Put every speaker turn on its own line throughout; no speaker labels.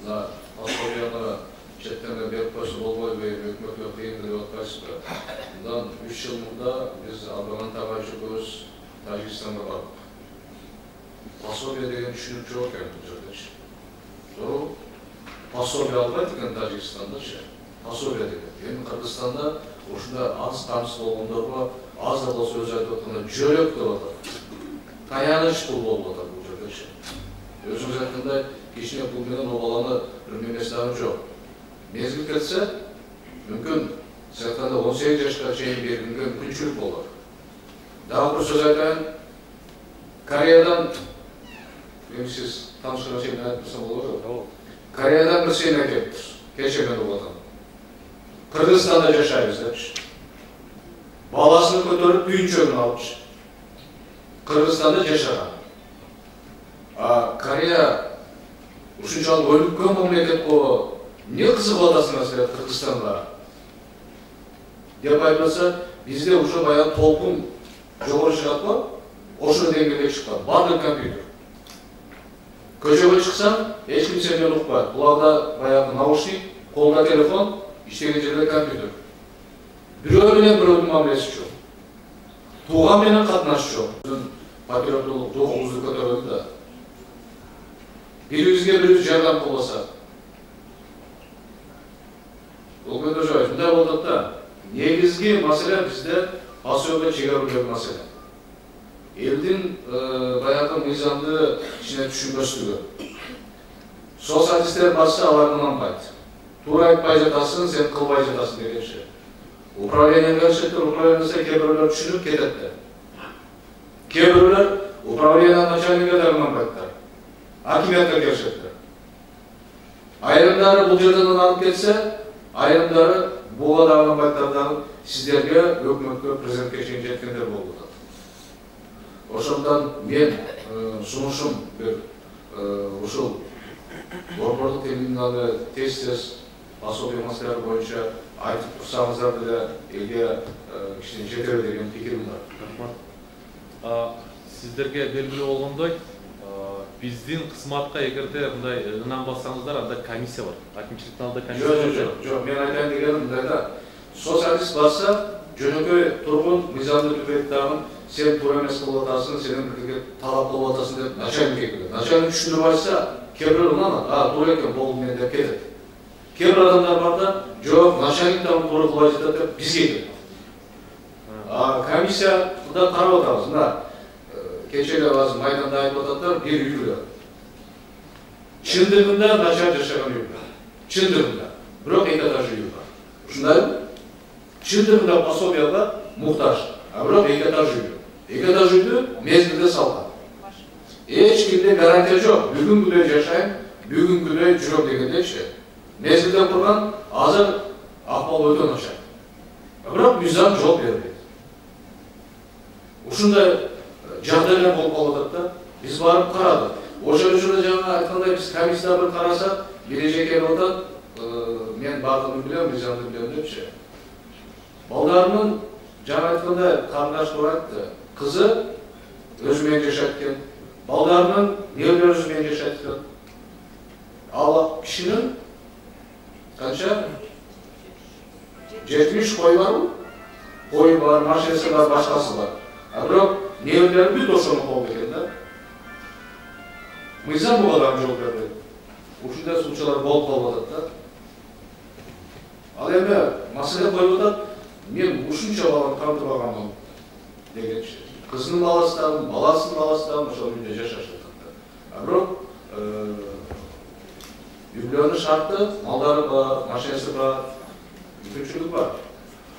мына пособияны четтен берип койсо болбойбу, өкмөткө кыйын деп атпайсызбы? Мындан 3 жыл мурда биз Абдрахман Тагай экөөбүз Тажикстанга бардык. Пособие деген түшүнүк жок экен бул жердечи. Жок, пособие албайт экен Тажикстандачы. Пособие деген. Эми Кыргызстанда ушундай аз камсыз болгондорго аз да болсо өзү айтып аткандай жөлөк деп атат. Таяныч пул болуп атат бул жердечи. Өзүңүз айткандай кичине пул менен обаланы бир эмес дагы жок. Мезгил кетсе, мүмкүн саяктанда 18 жашка чейин берилген мүмкүнчүлүк болот. Дагы бир сөз айтайын. Кореядан, сиз таанышкан чейин айтып турсам болобу? Кореядан бир сыйына келиптир. Кече мен угатам. Кыргызстанда жашайбыз депчи. Баласын көтөрүп үйүнчөгүн алыпчы. Кыргызстанда жашаган. Корея ушунчалык өлүккөн мамлекет болуп не кызыгып атасыңар силер Кыргызстанга? Деп айтпаса, бизде уже баягы толкун жогору чыгат го, ошол деңгээлге чыккан. Бардык компьютер. Көчөгө чыксаң, эч ким сени укпайт. Буларда баягы наушник, колдо телефон, иштеген жерде компьютер. Бирөө менен бирөөнүн мамилеси жок. Тууган менен катнашы жок. Патриоттук рухубузду көтөрөлү да. Бирибизге бирибиз жардам кылбаса. Бул көтөрөбүз. Мындай болот да. Негизги маселе бизде пособие чыгаруу маселе. Элдин баягы мыйзамды ичине түшүнбөстүгү. Социалисттер барса алар ынанбайт. Туура айтпай жатасың, сен кылбай жатасың дегенче. Управлениеге келишет, управлениеге кээ бирөөлөр түшүнүп кетет да. Кээ бирөөлөр управление начальниги да ынанбайттар. Акимиятка келишет. Айрымдары бул жерден ынанып кетсе, айрымдары буга да ынанбайттардан сиздерге өкмөткө президентке чейин жеткендер болуп атат. Ошондон мен сунушум бир ушул борборлук терминалды тез пособие маселелери боюнча айтып турсаңыздар деле элге кичине жетеби деген пикирим бар.
Рахмат. Сиздерге белгилүү болгондой, биздин кызматка эгерде мындай ынанбасаңыздар, анда комиссия бар. Акимчиликтин алдында комиссия бар.
Жок, мен айтайын дегеним мындай да. Социалист барса, жөнөкөй тургун мыйзамды түзөт дагы сен туура эмес кылып атасың, сенин бирге талап кылып атасың деп начальникке келет. Начальник түшүндүрүп айтса, кээ бирөө ынанат, туура экен, болду мен деп кетет. Кээ бир адамдар бар да, жок, начальник дагы туура кылбай жатат деп бизге келет. Комиссия мында карап атабыз. Мына кече эле азыр майданда айтып ататтар, бир үйлө. Чындыгында начар жашаган үй бар. Чындыгында. Бирок эки этажды үй бар. Ушундайбы? Чындыгында пособияга муктаж, бирок эки этажды үй. Эки этажды үйдү мезгилде салган. Эч кимде гарантия жок. Бүгүнгүдөй жашайм, бүгүнгүдөй жүрөм дегендейчи. Мезгилде курган азыр акыбал өтө начар. Бирок мыйзам жол бербейт. Ушундай жагдайлар болуп калып атат да. Биз барып карадык. Ошол жерде жаңа айткандай биз комиссия бир карасак, биреже келип атат, мен бардыгын билем, мыйзамды билем депчи. Балдарынын жаңа айткандай карындаш бар айтты. Кызы өзү менен жашайт экен. Балдарынын небелери өзү менен жашайт экен. Ал кишинин канча 70 кой барбы? Кой бар, машинасы бар, башкасы бар. Бирок небелери бүт ошону колдойт экен да. Мыйзам буга дагы жол бербейт. Ушундай случайлар болуп калып атат да. Ал эми маселе коюп атат, мен ушунча баланы камтыбаганмын дегенчи. Кызынын баласынан, баласынын баласынан ошол үйдө жашашат да. Бирок үйлөнүү шарты, малдары бар, машинасы бар, мүмкүнчүлүк бар.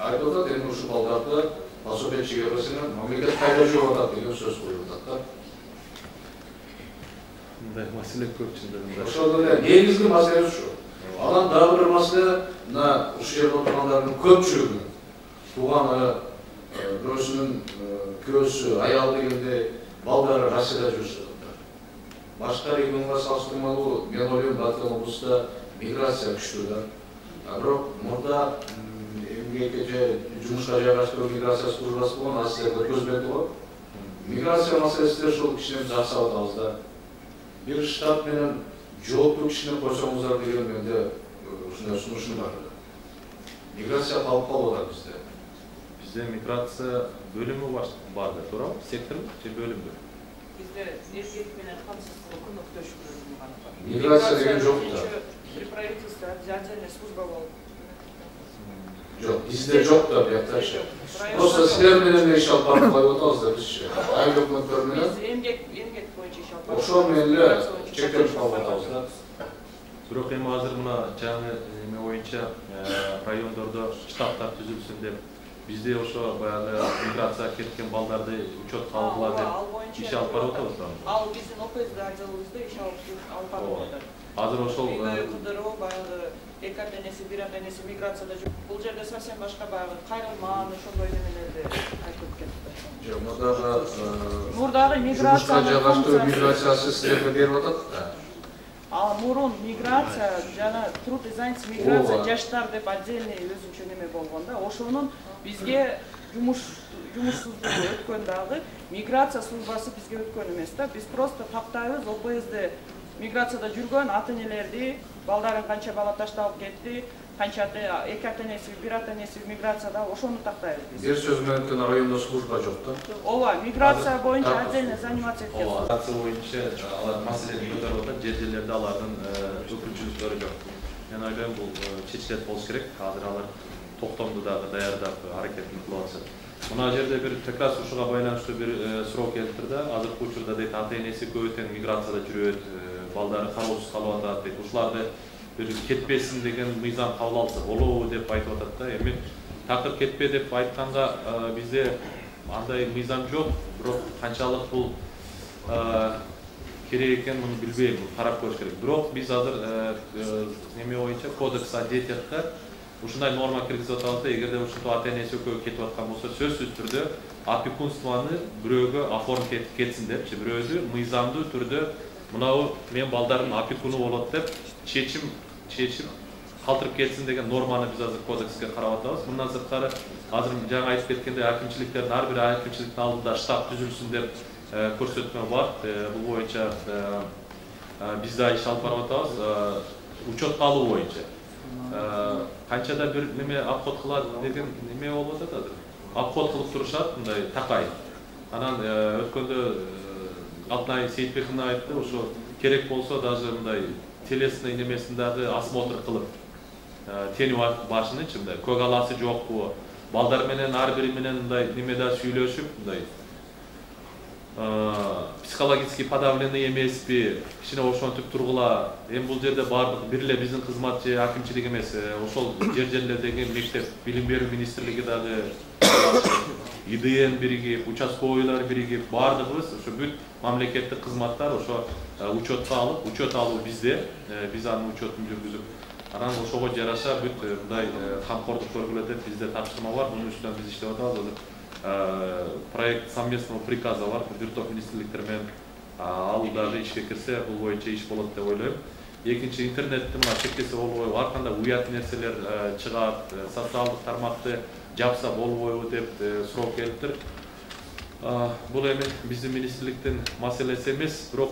Айтып атат, эми ушул балдарды пособие чыгарасыңар, мамлекет кайда жүрүп атат деген сөз коюп атат да.
Мындай маселе көп чындыгында.
Ошол эле негизги маселе ушу. Анан дагы бир маселе, мына ушул жерде отургандардын көпчүлүгүнүн тууганы, бирөөсүнүн күйөөсү, аялы дегенде балдары Россияда жүрүшөт. Башка регионго салыштырмалуу, мен ойлойм, Баткен облусунда миграция күчтүү да. Бирок мурда эмгекке же жумушка жайгаштыруу миграция службасы болгон, силерге көз берди го. Миграция маселесинде ушул кичине жакшап атабыз да. Бир штат менен жооптуу кишине койсоңуздар деген менде ушундай сунушум бар. Миграция калып калып атат бизде.
Bizde migrasiya bölümü var da, doğru mu? Sektör mü? Bölümdü.
Bizde erkek менен камсыздуу көмөктөшүү гана бар.
Миграция деген жок да.
При правительстве обязательная служба болуп.
Жок, бизде жок да буякта. Просто силер менен иш алып барып коюп атабыз да бизчи. Айыл өкмөттөр менен.
Биз эмгек боюнча иш алып барып.
Ошол менен эле чектелип калып атабыз да.
Бирок эми азыр мына жаңы эме боюнча райондордо штабтар түзүлсүн деп bizde ошо баягы миграция кеткен балдарды учетко алгыла деп иш алып барып атабыз да.
Ал биздин ОПС отделыбызда иш алып барып атат.
Азыр ошол
кыдыруу баягы эки ата-энеси, бир ата-энеси миграцияда жүр. Бул жерде совсем башка баягы кайрылман ошондой немелерди айтып кетти.
Жок,
мурдагы миграция
жайгаштыруу миграциясы силерге берип атат да.
Мурун миграция жана труд и занятость миграция жаштар деп отдельный өзүнчө неме болгон да. Ошонун бизге жумушсуздугу өткөн дагы миграция службасы бизге өткөн эмес да. Биз просто тактайбыз ОПСде миграцияда жүргөн ата-энелерди, балдарын канча бала ташталып кетти, канча эки ата-энеси, бир ата-энеси миграцияда ошону тактайбыз биз.
Бир сөз менен райондо служба жок да.
Ооба, миграция боюнча отдельно заниматься эткен.
Миграция боюнча алар маселени көтөрүп атат, жер-жерлерде алардын өкүлчүлүктөрү жок. Мен ойлойм бул чечилет болуш керек. Азыр алар токтомду дагы даярдап аракетин кылып атышат. Мына жерде бир как ушуга байланыштуу бир суроо келиптир да. Азыркы учурда дейт ата-энеси көбөйтен миграцияда жүрөт, балдары кароосуз калып атат дейт. Ушуларды бир кетпесин деген мыйзам кабыл алса болобу деп айтып атат да. Эми такыр кетпе деп айтканга бизде андай мыйзам жок, бирок канчалык бул керек экен муну билбейм, карап көрүш керек. Бирок биз азыр неме боюнча кодекс о детях ушундай норма киргизип атабыз да, эгерде ушунтип ата-энеси экөө кетип аткан болсо, сөзсүз түрдө опекунствону бирөөгө оформить кетсин депчи, бирөөдү мыйзамдуу түрдө мынау мен балдардын опекуну болот деп чечим калтырып кетсин деген норманы биз азыр кодекске карап атабыз. Мындан сырткары азыр жаңы айтып кеткендей акимчиликтердин ар бир акимчиликтин алдында штаб түзүлсүн деп көрсөтмө бар. Бул боюнча биз да иш алып барып атабыз. Учетко алуу боюнча канчада бир неме обход кылат деген неме болуп атат азыр. Обход кылып турушат мындай такай. Анан өткөндө Алтынай Сейитбековна айтты, ошо керек болсо даже мындай телесный немесин дагы осмотр кылып, тени башынычы мындай көк аласы жокпу, балдар менен ар бири менен мындай немеде сүйлөшүп, мындай психологически подавленный эмеспи, кичине ошентип тургула. Эми бул жерде баардык бир эле биздин кызматчы акимчилик эмес, ошол жер-жерлердеги мектеп билим берүү министрлиги дагы ИДН биригип, участковыйлар биригип, баардыгыбыз ошо бүт мамлекеттик кызматтар ошо учетко алып, учет алуу бизде, биз анын учетун жүргүзүп, анан ошого жараша бүт мындай камкордук көргүлөт деп бизде тапшырма бар, мунун үстүнөн биз иштеп атабыз. Проект совместного приказа бар, бир топ министрликтер менен, ал дагы ишке кирсе, бул боюнча иш болот деп ойлойм. Экинчи, интернетти мына чектесе болбойбу, ар кандай уят нерселер чыгат, социалдык тармакты жапса болбойбу деп суроо келиптир. Бул эми биздин министрликтин маселеси эмес, бирок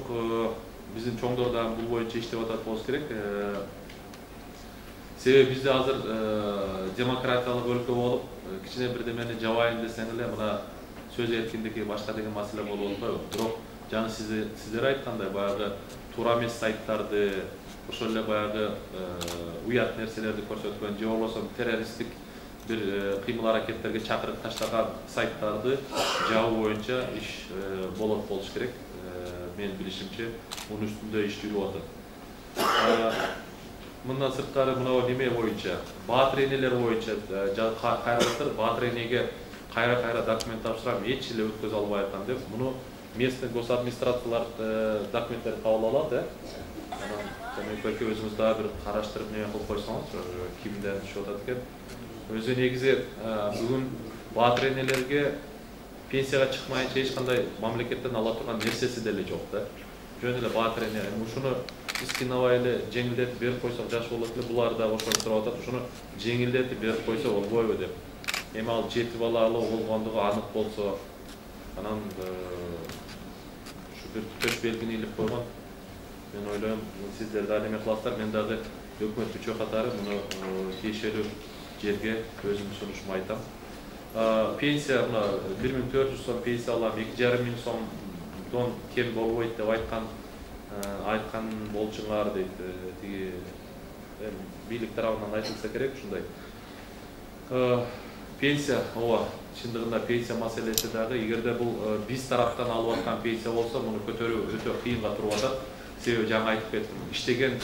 биздин чоңдор да бул боюнча иштеп атат болуш керек. Себеби бизде азыр демократиялык өлкө болуп, кичине бирдемени жабайын десең эле мына сөз эркиндиги башка деген маселе болуп атпайбы. Бирок жаңы сиздер айткандай баягы туура эмес сайттарды, ошол эле баягы уят нерселерди көрсөткөн же болбосо террористтик бир кыймыл аракеттерге чакырып таштаган сайттарды жабуу боюнча иш болуш керек. Менин билишимче, мунун үстүндө иш жүрүп атат. Мындан сырткары мына неме боюнча, баатыр энелер боюнча кайрылыптыр, баатыр энеге кайра документ тапшырам, эч эле өткөзө албай аткан деп, муну местный госадминистрациялар документтерди кабыл алат, анан жана эки өзүңүз дагы бир караштырып неме кылып койсоңуз, кимден түшүп атат экен. Өзү негизи бүгүн баатыр энелерге пенсияга чыкмайынча эч кандай мамлекеттен ала турган нерсеси деле жок да. Жөн эле баатыр эне, ушуну искинабай эле жеңилдетип берип койсок жакшы болот эле. Булар да ошону сурап атат, ушуну жеңилдетип берип койсо болбойбу деп. Эми ал 7 балалуу болгондугу анык болсо, анан ушу бир төш белгини илип койгон. мен ойлойм сиздер дагы неме кыласыздар, мен дагы өкмөт күчү катары муну тиешелүү жерге өзүмдүн сунушумду айтам. Пенсия мына 1400 сом пенсия алам, 2,5 миң сомдон кем болбойт деп айткан болчуңар дейт. Тиги бийлик тарабынан айтылса керек ушундай. Пенсия, ооба, чындыгында пенсия маселеси дагы эгерде бул биз тараптан алып аткан пенсия болсо, муну көтөрүү өтө кыйынга туруп атат. Себеби жаңы айтып кеттим, иштеген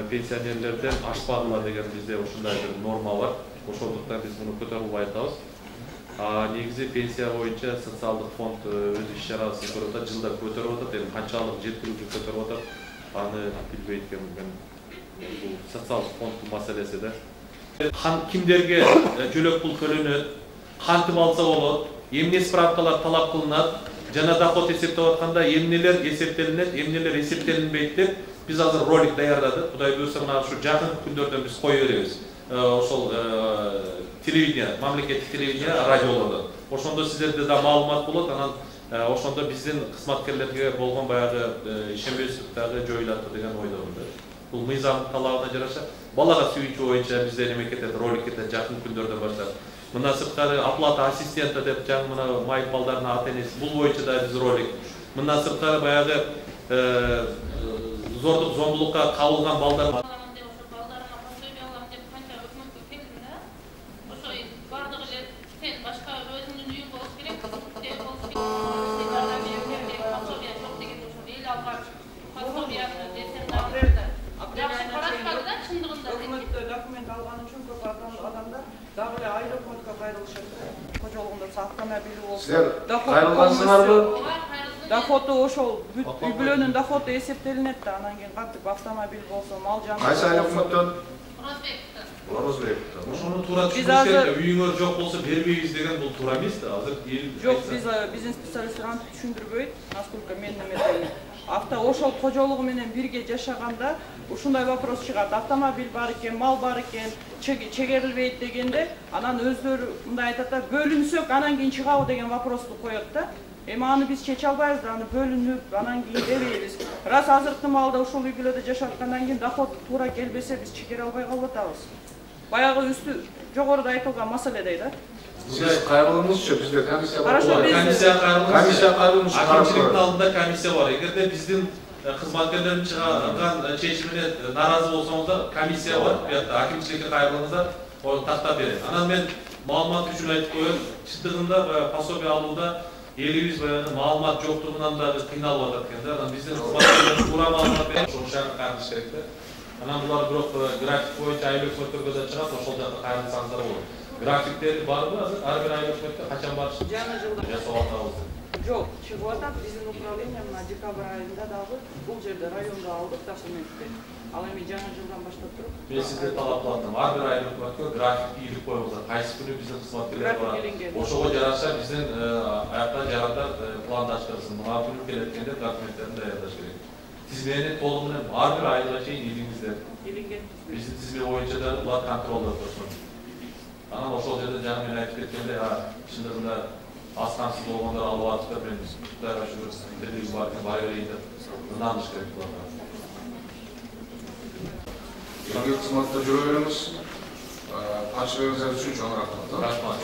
пенсионерлерден ашпагыла деген бизде ушундай бир норма бар. Ошондуктан биз муну көтөрүп албай атабыз. Негизи пенсия боюнча социалдык фонд өз иш-чарасын көрүп атат, жылда көтөрүп атат, эми канчалык жеткиликтүү көтөрүп атат, аны билбейт экенмин мен. Бул социалдык фонддун маселеси да. Кимдерге жөлөк пул төлөнөт, кантип алса болот, эмне справкалар талап кылынат, жана доход эсептеп атканда эмнелер эсептелинет, эмнелер эсептелинбейт деп биз азыр ролик даярдадык. Кудай буйрса мына ушу жакын күндөрдөн биз кое беребиз. Ошол телевидение, мамлекеттик телевидение, радиолордон. Ошондо сиздерде да маалымат болот, анан ошондо биздин кызматкерлерге болгон баягы ишенбестик дагы жоюлат деген ойдомун да. Бул мыйзам талабына жараша балага сүйүүчү боюнча бизде неме кетет, ролик кетет жакын күндөрдөн баштап. Мына сырткары оплата ассистента деп жаңы мына майып балдардын ата-энеси, бул боюнча да биз ролик. Мына сырткары баягы зордук зомбулукка кабылган балдар
документ алган үчүн көп адамдар дагы эле айлык өкмөткө кайрылышат. Кожолугунда автомобили болсо, доходу ошол үй бүлөнүн доходу эсептелинет да, анан кийин кантип автомобиль болсо, мал жан.
Кайсы айлык өкмөттөн?
Орозбектен. Ошону туура түшүнүшсек, үйүңөр жок болсо бербейбиз деген бул туура эмес да. Азыр
жок, биздин специалисттер антип түшүндүрбөйт, насколько мен эметейин. Ошол кожолугу менен бирге жашаганда ушундай вопрос чыгат. Автомобиль бар экен, мал бар экен, чегерилбейт дегенде, анан өздөрү мындай айтат да, бөлүнсөк анан кийин чыгабы деген вопросту коет да. Эми аны биз чече албайбыз да, аны бөлүнүп, анан кийин дебейбиз. Раз азыркы маалда ушул үй бүлөдө жашап аткандан кийин доход туура келбесе, биз чегере албай калып атабыз. Баягы үстү жогоруда айтылган маселедей да.
Сиз кайрылыңызчы, бизде комиссия бар.
Комиссия
кайрылыңыз.
Акимчиликтин алдында комиссия бар. Эгерде биздин кызматкерлердин чыгарган чечимине наразы болсоңуздар, комиссия бар. Буякта акимчиликке кайрылыңыздар, аны тактап берет. Анан мен маалымат үчүн айтып коеюн, чындыгында пособие алууда элибиз баягы маалымат жоктугунан дагы кыйналып атат экен да. Анан биздин кызматкерлер туура маалымат берип, ошол жакка кайрылыш керек да. Анан булар бирок график боюнча айлык өкмөткө да чыгат, ошол жакка кайрылсаңыздар болот. Графиктери барбы азыр? Ар бир айлык өкмөткө качан барыш?
Жаңы жылда
жасап атабыз.
жок, чыгып атат. Биздин управление мына декабрь айында дагы бул жерде райондо алдык документти. Ал эми жаңы жылдан баштап туруп.
Мен сизге талап кылатам. Ар бир айлык өкмөткө графикти илип коюңуздар. Кайсы күнү биздин кызматкерлер бар. Ошого жараша биздин аякта жарандар пландаштырсын. Мына күнү келет экен деп документтерин даярдаш керек. Тизмени толугу менен ар бир айга чейин илиңиздер. Биздин тизме боюнча да булар контролдо турсын. Анан ошол жерде жаңы мен айтып кеткендей, чындыгында аскамсыз болгондор алып атыптыр, мен Кудайга шүгүр тирлигим бар экен, бара берейин деп ынандыш керек буларга.
Кызматта жүрө беребиз. Качылыгыңыз үчүн чоң рахмат.
Рахмат.